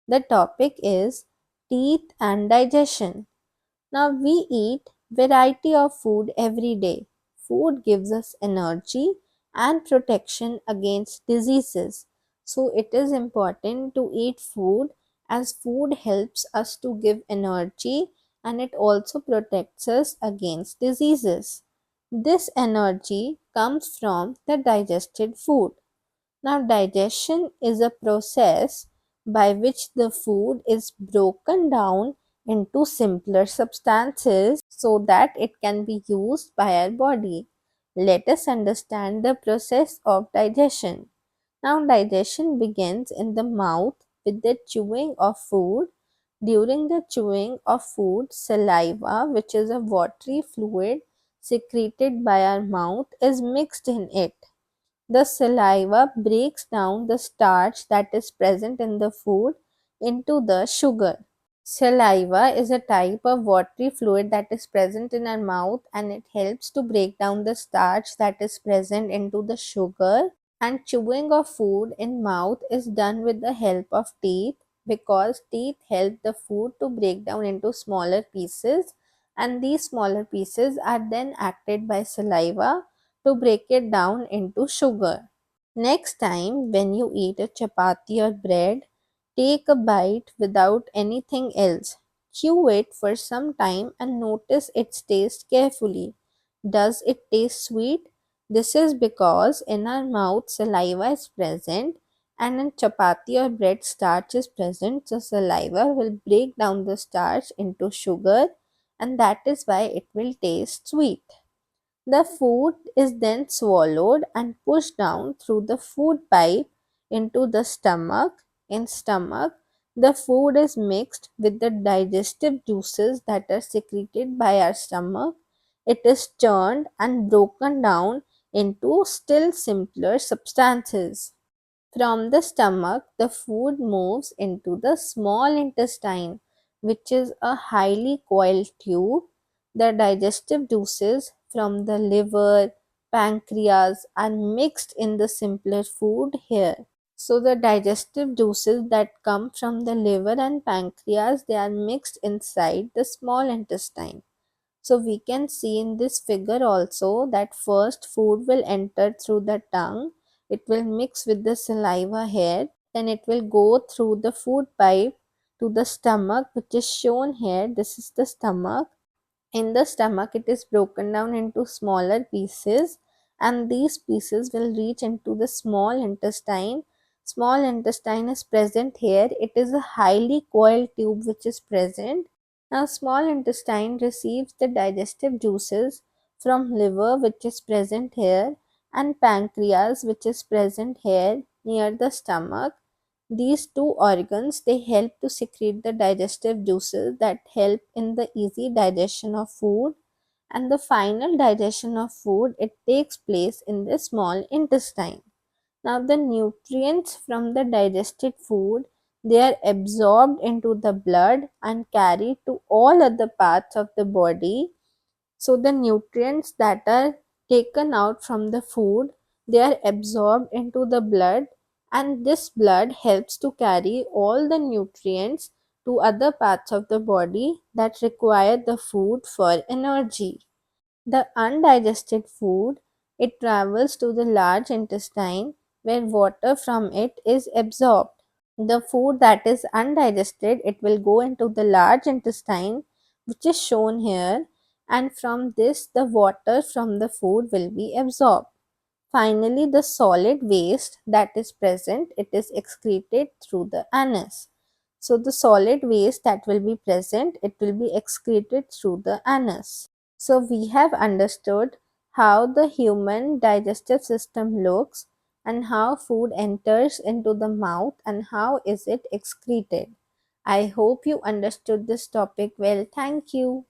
The topic is teeth and digestion. Now we eat variety of food every day. Food gives us energy and protection against diseases. So it is important to eat food as food helps us to give energy and it also protects us against diseases. This energy comes from the digested food. Now, digestion is a process by which the food is broken down into simpler substances so that it can be used by our body. Let us understand the process of digestion. Now, digestion begins in the mouth with the chewing of food. During the chewing of food, saliva, which is a watery fluid secreted by our mouth, is mixed in it. The saliva breaks down the starch that is present in the food into the sugar. Saliva is a type of watery fluid that is present in our mouth and it helps to break down the starch that is present into the sugar. And chewing of food in mouth is done with the help of teeth because teeth help the food to break down into smaller pieces, and these smaller pieces are then acted by saliva to break it down into sugar. Next time when you eat a chapati or bread, take a bite without anything else. Chew it for some time and notice its taste carefully. Does it taste sweet? This is because in our mouth saliva is present and in chapati or bread starch is present, so saliva will break down the starch into sugar and that is why it will taste sweet. The food is then swallowed and pushed down through the food pipe into the stomach. In stomach, the food is mixed with the digestive juices that are secreted by our stomach. It is churned and broken down into still simpler substances. From the stomach, the food moves into the small intestine, which is a highly coiled tube. The digestive juices from the liver, pancreas are mixed in the simpler food here. So the digestive juices that come from the liver and pancreas, they are mixed inside the small intestine. So we can see in this figure also that first food will enter through the tongue, it will mix with the saliva here, then it will go through the food pipe to the stomach, which is shown here. This is the stomach. In the stomach, it is broken down into smaller pieces, and these pieces will reach into the small intestine. Small intestine is present here. It is a highly coiled tube which is present. Now, small intestine receives the digestive juices from liver, which is present here, and pancreas, which is present here near the stomach. These two organs, they help to secrete the digestive juices that help in the easy digestion of food, and the final digestion of food, it takes place in the small intestine. Now the nutrients from the digested food, they are absorbed into the blood and carried to all other parts of the body. So the nutrients that are taken out from the food, they are absorbed into the blood, and this blood helps to carry all the nutrients to other parts of the body that require the food for energy. The undigested food, it travels to the large intestine where water from it is absorbed. The food that is undigested, it will go into the large intestine, which is shown here, and from this the water from the food will be absorbed. Finally, the solid waste that is present, it is excreted through the anus. So the solid waste that will be present, it will be excreted through the anus. So we have understood how the human digestive system looks and how food enters into the mouth and how is it excreted. I hope you understood this topic well. Thank you.